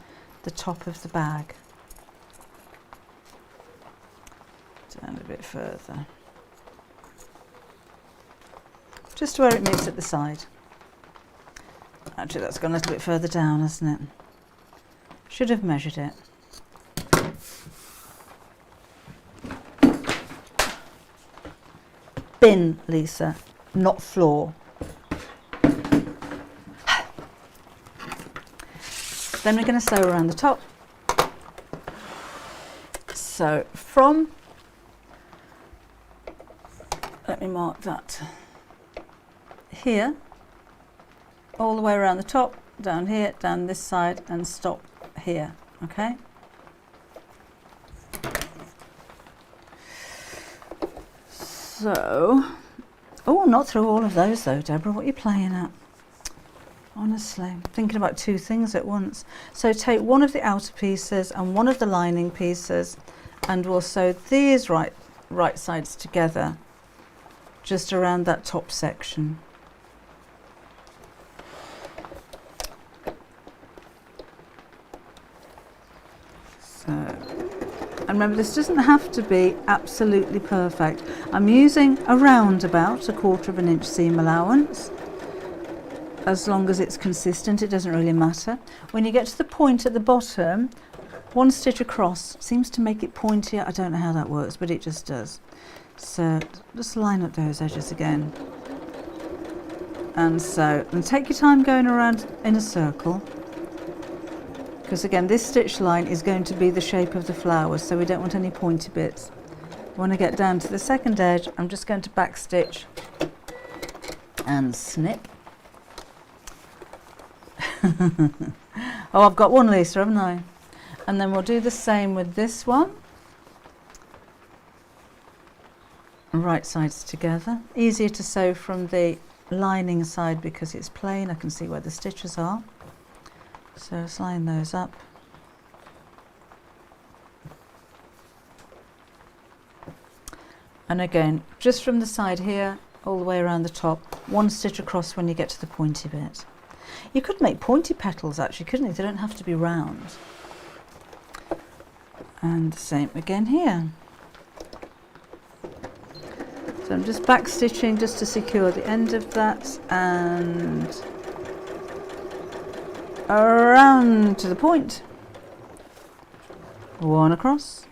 the top of the bag. Down a bit further. Just where it meets at the side. Actually, that's gone a little bit further down, hasn't it? Should have measured it. Bin, Lisa, not floor. Then we're going to sew around the top. So from, let me mark that, here, all the way around the top, down here, down this side, and stop here, okay? So, oh, not through all of those though, Deborah. What are you playing at? Honestly, I'm thinking about 2 things at once. So take one of the outer pieces and one of the lining pieces, and we'll sew these right sides together, just around that top section. So, and remember, this doesn't have to be absolutely perfect. I'm using around about 1/4 of an inch seam allowance. As long as it's consistent, it doesn't really matter. When you get to the point at the bottom, 1 stitch across seems to make it pointier. I don't know how that works, but it just does. So just line up those edges again. And so, and take your time going around in a circle. Because again, this stitch line is going to be the shape of the flower, so we don't want any pointy bits. When I get down to the second edge, I'm just going to back stitch and snip. Oh, I've got one, Lisa, haven't I? And then we'll do the same with this one. Right sides together. Easier to sew from the lining side because it's plain. I can see where the stitches are. So let's line those up. And again, just from the side here, all the way around the top, one stitch across when you get to the pointy bit. You could make pointy petals actually, couldn't you? They don't have to be round. And the same again here. So I'm just back stitching just to secure the end of that and around to the point. One across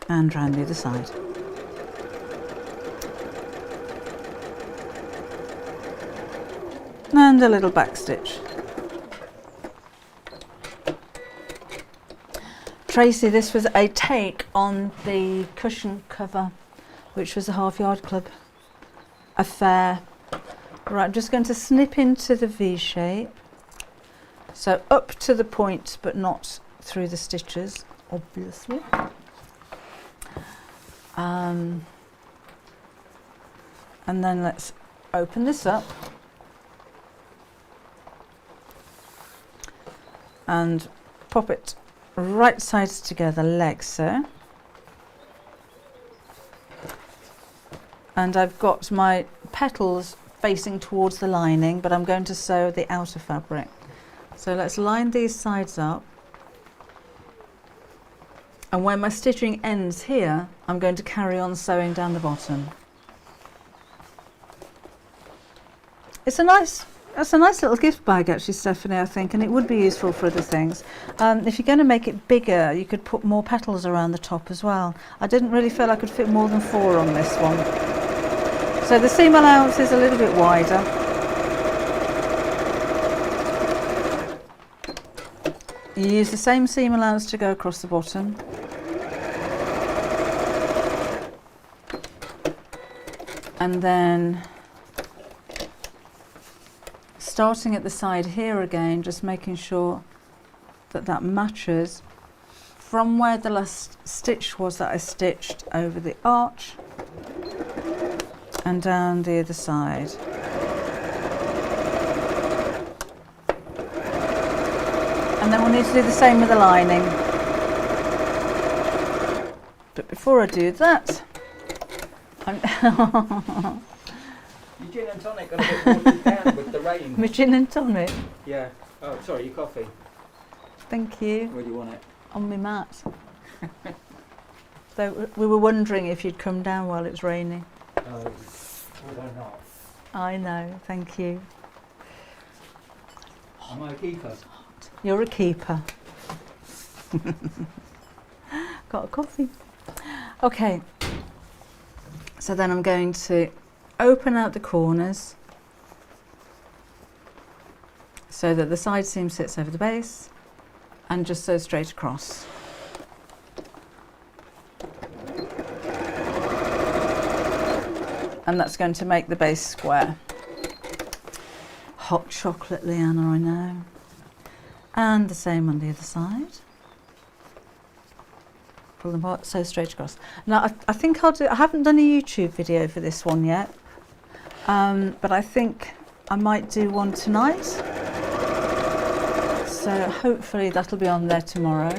and round the other side. And a little back stitch. Tracy, this was a take on the cushion cover, which was a Half Yard Club affair. Right, I'm just going to snip into the V shape. So up to the point, but not through the stitches, obviously. And then let's open this up. And pop it right sides together like so. And I've got my petals facing towards the lining, but I'm going to sew the outer fabric. So let's line these sides up. And when my stitching ends here, I'm going to carry on sewing down the bottom. It's a nice little gift bag actually, Stephanie, I think, and it would be useful for other things. If you're going to make it bigger, you could put more petals around the top as well. I didn't really feel I could fit more than 4 on this one. So the seam allowance is a little bit wider. You use the same seam allowance to go across the bottom. And then starting at the side here again, just making sure that that matches from where the last stitch was that I stitched over the arch and down the other side. And then we'll need to do the same with the lining. But before I do that, Your gin and tonic got a bit watered down with the rain. my gin and tonic. Yeah. Oh, sorry, your coffee. Thank you. Where do you want it? On my mat. So we were wondering if you'd come down while it's raining. Oh, would I not? I know, thank you. Am I a keeper? You're a keeper. Got a coffee. Okay. So then I'm going to open out the corners so that the side seam sits over the base and just sew straight across. And that's going to make the base square. Hot chocolate, Leanna, I know. And the same on the other side. Pull them apart, sew straight across. Now I think I haven't done a YouTube video for this one yet, but I think I might do one tonight. So hopefully that'll be on there tomorrow.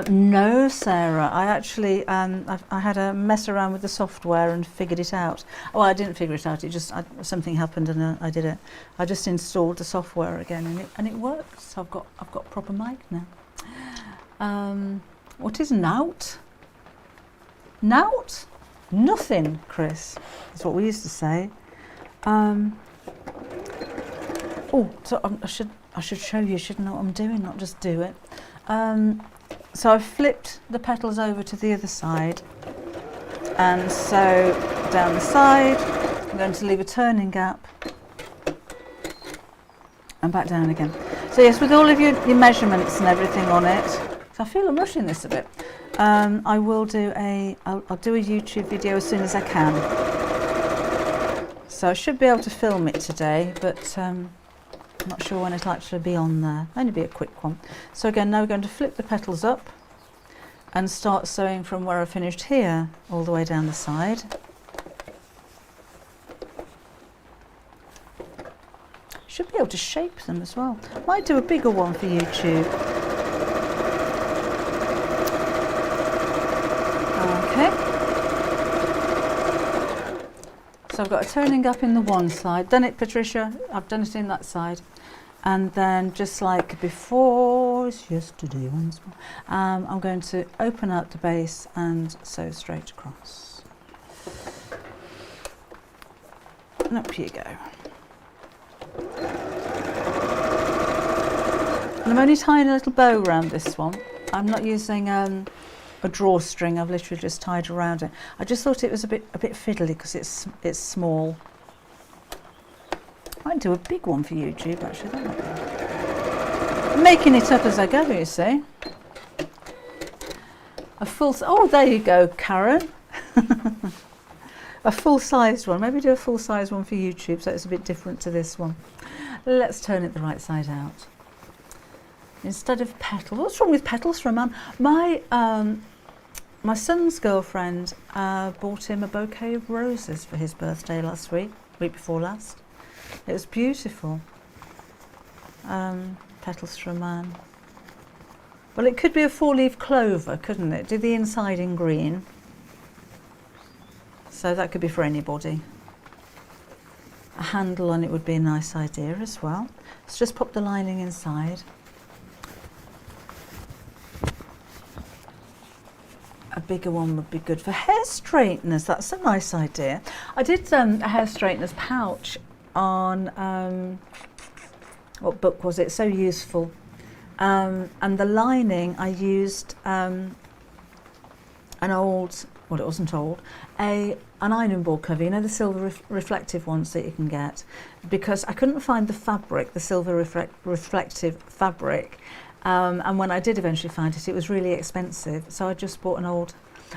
No, Sarah, I actually, I had a mess around with the software and figured it out. Well, I didn't figure it out, it just, something happened and I did it. I just installed the software again and it works. So I've got proper mic now. What is nout? Nout? Nothing, Chris. That's what we used to say. Oh, so I should show you, shouldn't I, what I'm doing, not just do it. So I've flipped the petals over to the other side and sew down the side. I'm going to leave a turning gap and back down again. So yes, with all of your measurements and everything on it, so I feel I'm rushing this a bit. I will do I'll do a YouTube video as soon as I can. So I should be able to film it today, but I'm not sure when it'll actually be on there. Only be a quick one. So again, now we're going to flip the petals up and start sewing from where I finished here all the way down the side. Should be be able to shape them as well. Might do a bigger one for YouTube. Okay. So I've got a turning up in the one side. Done it, Patricia. I've done it in that side. And then just like before, it's yesterday once more, I'm going to open up the base and sew straight across. And up you go. And I'm only tying a little bow around this one. I'm not using a drawstring. I've literally just tied around it. I just thought it was a bit fiddly because it's small. I might do a big one for YouTube actually. That might be. I'm making it up as I go, you see. Oh, there you go, Karen. A full-sized one. Maybe do a full-sized one for YouTube so it's a bit different to this one. Let's turn it the right side out. Instead of petals, what's wrong with petals for a man? My son's girlfriend bought him a bouquet of roses for his birthday week before last. It was beautiful. Petals for a man. Well, it could be a 4-leaf clover, couldn't it? Do the inside in green. So that could be for anybody. A handle on it would be a nice idea as well. Let's just pop the lining inside. A bigger one would be good for hair straighteners. That's a nice idea. I did a hair straighteners pouch on, what book was it? So Useful. And the lining I used an old, well, it wasn't old, an ironing board cover, you know, the silver reflective ones that you can get, because I couldn't find the fabric, the silver reflective fabric, and when I did eventually find it, it was really expensive, so I just bought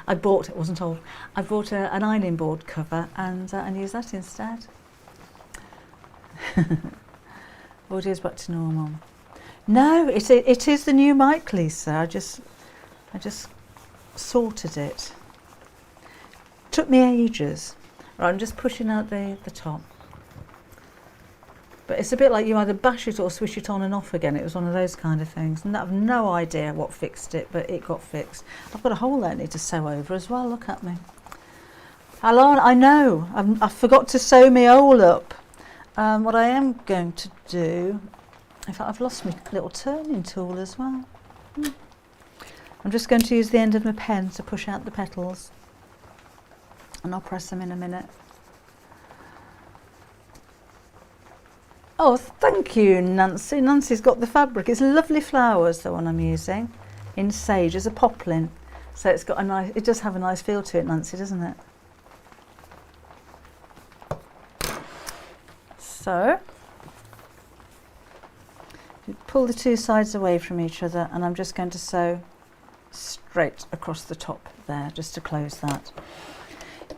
I bought an ironing board cover and used that instead. Audio's back to normal. No, it is the new mic, Lisa. I just sorted it. Took me ages. Right, I'm just pushing out the top. But it's a bit like you either bash it or switch it on and off again. It was one of those kind of things. And I've no idea what fixed it, but it got fixed. I've got a hole there I need to sew over as well. Look at me. Alon, I know. I forgot to sew my hole up. What I am going to do, in fact, I've lost my little turning tool as well. I'm just going to use the end of my pen to push out the petals. And I'll press them in a minute. Oh, thank you, Nancy. Nancy's got the fabric. It's lovely flowers, the one I'm using, in sage, as a poplin. So it's got a nice, it does have a nice feel to it, Nancy, doesn't it? So, you pull the two sides away from each other, and I'm just going to sew straight across the top there, just to close that.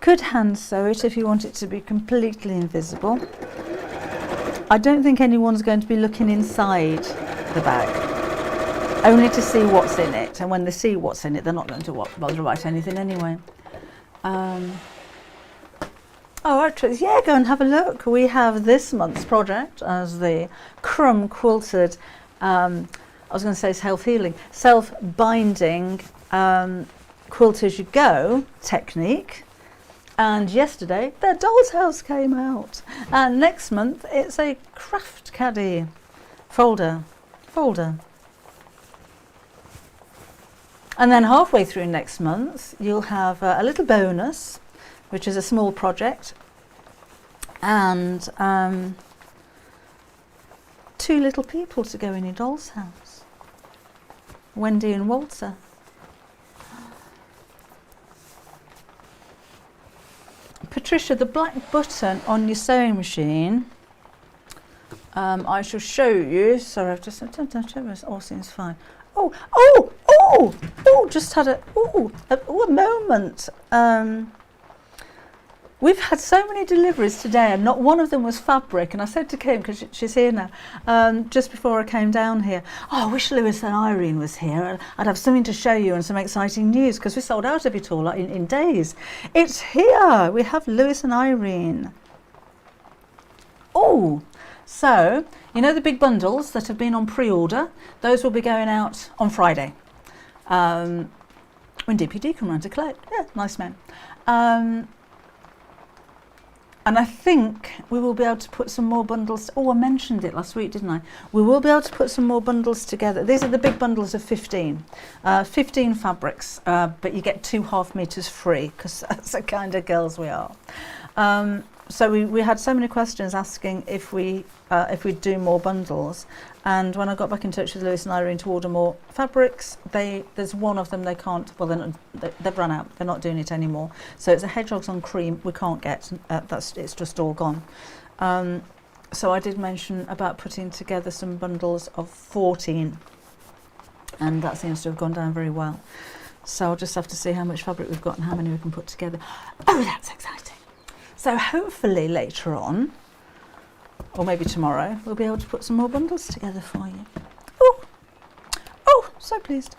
Could hand sew it if you want it to be completely invisible. I don't think anyone's going to be looking inside the bag, only to see what's in it, and when they see what's in it, they're not going to bother to write anything anyway. Oh, actually, yeah, go and have a look. We have this month's project as the Crumb Quilted, I was going to say self-healing, self-binding quilt as you go technique. And yesterday, their doll's house came out. And next month, it's a craft caddy folder. And then halfway through next month, you'll have a little bonus, which is a small project, and 2 little people to go in your doll's house. Wendy and Walter. Patricia, the black button on your sewing machine, I shall show you. Sorry, I've just all seems fine. Just had a moment. We've had so many deliveries today, and not one of them was fabric. And I said to Kim, because she's here now, just before I came down here, oh, I wish Lewis and Irene was here. I'd have something to show you and some exciting news, because we sold out of it all in days. It's here. We have Lewis and Irene. Oh, So, you know the big bundles that have been on pre-order? Those will be going out on Friday. When DPD come round to collect. Yeah, nice man. And I think we will be able to put some more bundles. Oh, I mentioned it last week, didn't I? We will be able to put some more bundles together. These are the big bundles of 15. 15 fabrics, but you get 2 half meters free, because that's the kind of girls we are. So we had so many questions asking if we'd do more bundles, and when I got back in touch with Lewis and Irene to order more fabrics, there's one of them they can't. Well, they've run out. They're not doing it anymore. So it's a hedgehogs on cream. We can't get. It's just all gone. So I did mention about putting together some bundles of 14, and that seems to have gone down very well. So I'll just have to see how much fabric we've got and how many we can put together. Oh, that's exciting. So hopefully later on, or maybe tomorrow, we'll be able to put some more bundles together for you. Oh, so pleased.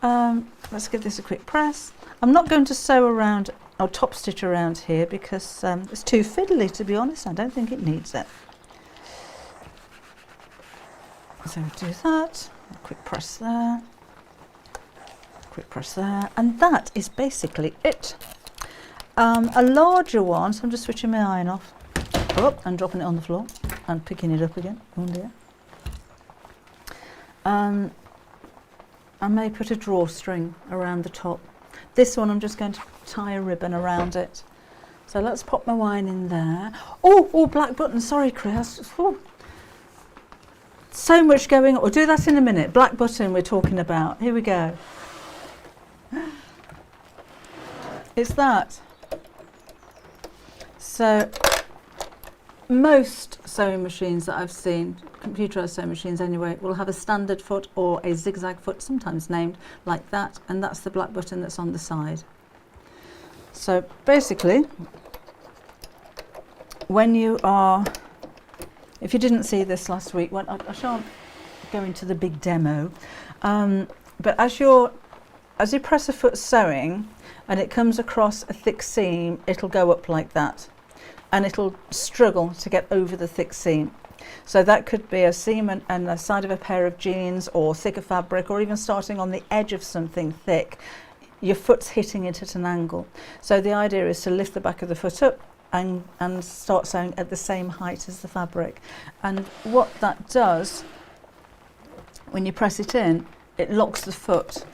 Let's give this a quick press. I'm not going to sew around or top stitch around here because it's too fiddly, to be honest. I don't think it needs it. So we'll do that. A quick press there. Quick press there. And that is basically it. A larger one, so I'm just switching my iron off. Oh, and dropping it on the floor and picking it up again. Oh dear. I may put a drawstring around the top. This one I'm just going to tie a ribbon around it. So let's pop my wine in there. Oh, black button. Sorry, Chris. Oh. So much going on. We'll do that in a minute. Black button we're talking about. Here we go. It's that. So most sewing machines that I've seen, computerized sewing machines anyway, will have a standard foot or a zigzag foot, sometimes named like that, and that's the black button that's on the side. So basically, when you are, if you didn't see this last week, well, I shan't go into the big demo, but as you press a foot sewing and it comes across a thick seam, it'll go up like that. And it'll struggle to get over the thick seam. So that could be a seam and the side of a pair of jeans or thicker fabric, or even starting on the edge of something thick. Your foot's hitting it at an angle. So the idea is to lift the back of the foot up and start sewing at the same height as the fabric. And what that does, when you press it in, it locks the foot. So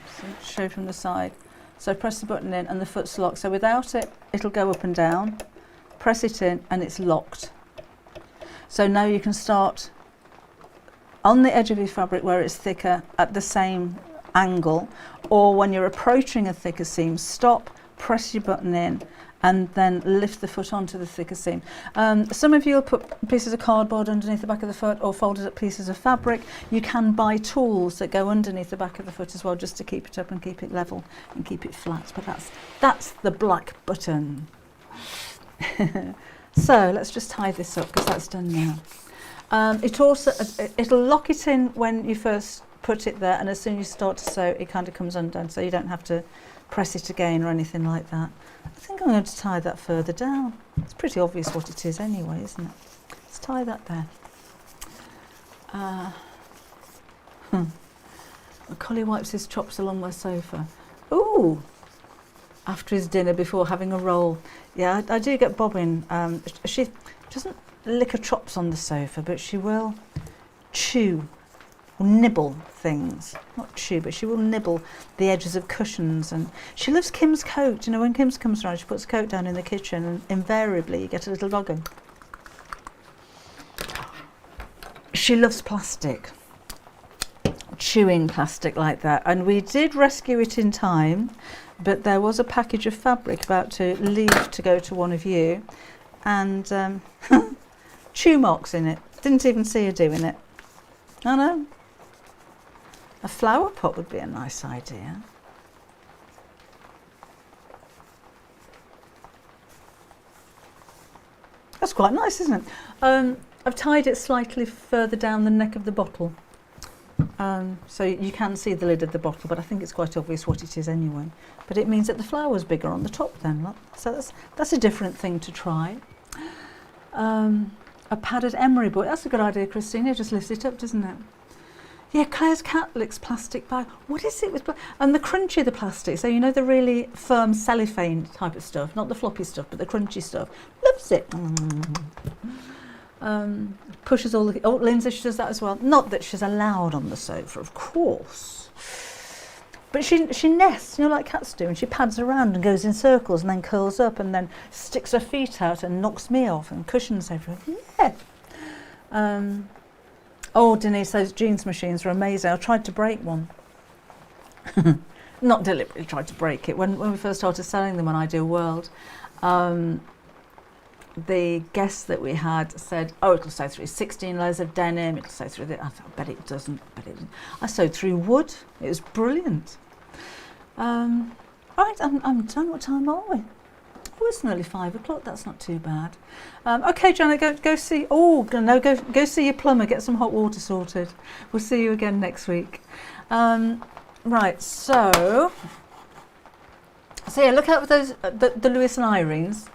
show from the side. So press the button in and the foot's locked. So without it, it'll go up and down. Press it in and it's locked. So now you can start on the edge of your fabric where it's thicker at the same angle, or when you're approaching a thicker seam, stop, press your button in and then lift the foot onto the thicker seam. Some of you will put pieces of cardboard underneath the back of the foot or folded up pieces of fabric. You can buy tools that go underneath the back of the foot as well, just to keep it up and keep it level and keep it flat. But that's the black button. So let's just tie this up because that's done now. It'll lock it in when you first put it there, and as soon as you start to sew, it kind of comes undone, so you don't have to press it again or anything like that. I think I'm going to tie that further down. It's pretty obvious what it is anyway, isn't it? Let's tie that there. Collie wipes his chops along my sofa. Ooh! After his dinner, before having a roll. Yeah, I do get Bobbin. She doesn't lick her chops on the sofa, but she will chew or nibble things. Not chew, but she will nibble the edges of cushions. And she loves Kim's coat. You know, when Kim comes around, she puts a coat down in the kitchen, and invariably you get a little dog going. She loves plastic. Chewing plastic like that. And we did rescue it in time, but there was a package of fabric about to leave to go to one of you, and chew marks in it. Didn't even see her doing it. I know. A flower pot would be a nice idea. That's quite nice, isn't it? I've tied it slightly further down the neck of the bottle. So you can see the lid of the bottle, but I think it's quite obvious what it is anyway. But it means that the flower's bigger on the top then, look. So that's a different thing to try. a padded emery board. That's a good idea, Christina. Just lift it up, doesn't it? Yeah, Claire's cat licks plastic bag. What is it with and the crunchy the plastic? So you know the really firm cellophane type of stuff, not the floppy stuff, but the crunchy stuff. Loves it. Pushes all the. Oh, Lindsay, she does that as well. Not that she's allowed on the sofa, of course. But she nests, you know, like cats do, and she pads around and goes in circles and then curls up and then sticks her feet out and knocks me off and cushions everything. Yeah. Oh, Denise, those jeans machines are amazing. I tried to break one. Not deliberately tried to break it. When we first started selling them on Ideal World, the guest that we had said, oh, it'll sew through 16 layers of denim, it'll sew through I thought, bet it doesn't. I sewed through wood. It was brilliant. Right, I'm done. What time are we? Oh, it's nearly 5 o'clock. That's not too bad. Okay, Janet, go see. Oh no, go see your plumber. Get some hot water sorted. We'll see you again next week. Right, so yeah, look out for those the Lewis and Irenes.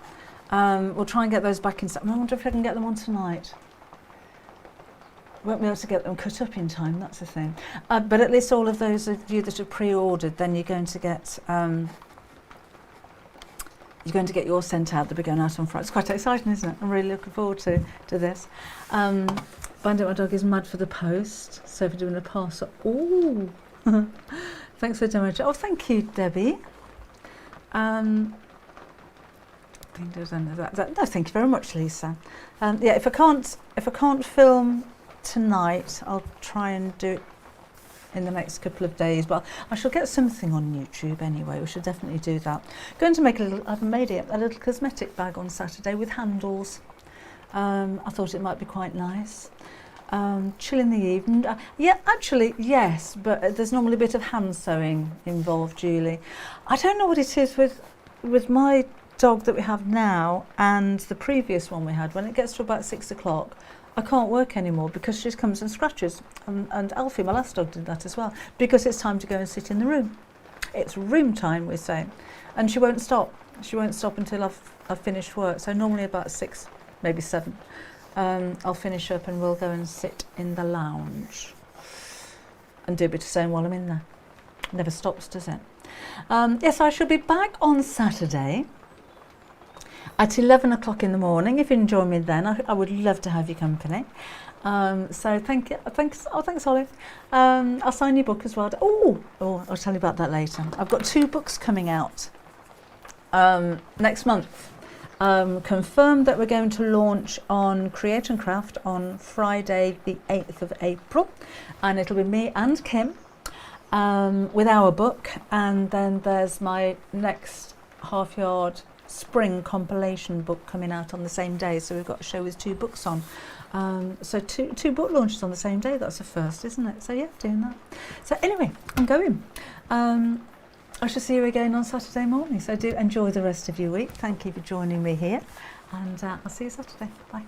We'll try and get those back in. I wonder if I can get them on tonight. Won't be able to get them cut up in time. That's the thing. But at least all of those of you that have pre-ordered, then you're going to get. You're going to get yours sent out. They'll be going out on Friday. It's quite exciting, isn't it? I'm really looking forward to this. Bandit, my dog, is mad for the post. So for doing a parcel. Oh, thanks for the demo. Oh, thank you, Debbie. No, thank you very much, Lisa. Yeah, if I can't film tonight, I'll try and do it in the next couple of days, but I shall get something on YouTube anyway. We should definitely do that. Going to make I've made it a little cosmetic bag on Saturday with handles. I thought it might be quite nice. Chill in the evening. Yeah, actually, yes, but there's normally a bit of hand sewing involved, Julie. I don't know what it is with my dog that we have now and the previous one we had. When it gets to about 6 o'clock, I can't work anymore because she just comes and scratches. And Alfie, my last dog, did that as well, because it's time to go and sit in the room. It's room time, we're saying. And she won't stop. She won't stop until I've finished work. So normally about 6, maybe 7, I'll finish up and we'll go and sit in the lounge and do a bit of sewing while I'm in there. Never stops, does it? Yes, I shall be back on Saturday at 11 o'clock in the morning. If you can join me then, I would love to have your company. So thanks Olive. I'll sign your book as well. Oh, I'll tell you about that later. I've got 2 books coming out next month. Confirmed that we're going to launch on Create and Craft on Friday the 8th of April, and it'll be me and Kim with our book, and then there's my next Half Yard spring compilation book coming out on the same day, so we've got a show with 2 books on. So two book launches on the same day. That's a first, isn't it? So yeah, doing that. So anyway, I'm going. I shall see you again on Saturday morning, so do enjoy the rest of your week. Thank you for joining me here, and I'll see you Saturday. Bye.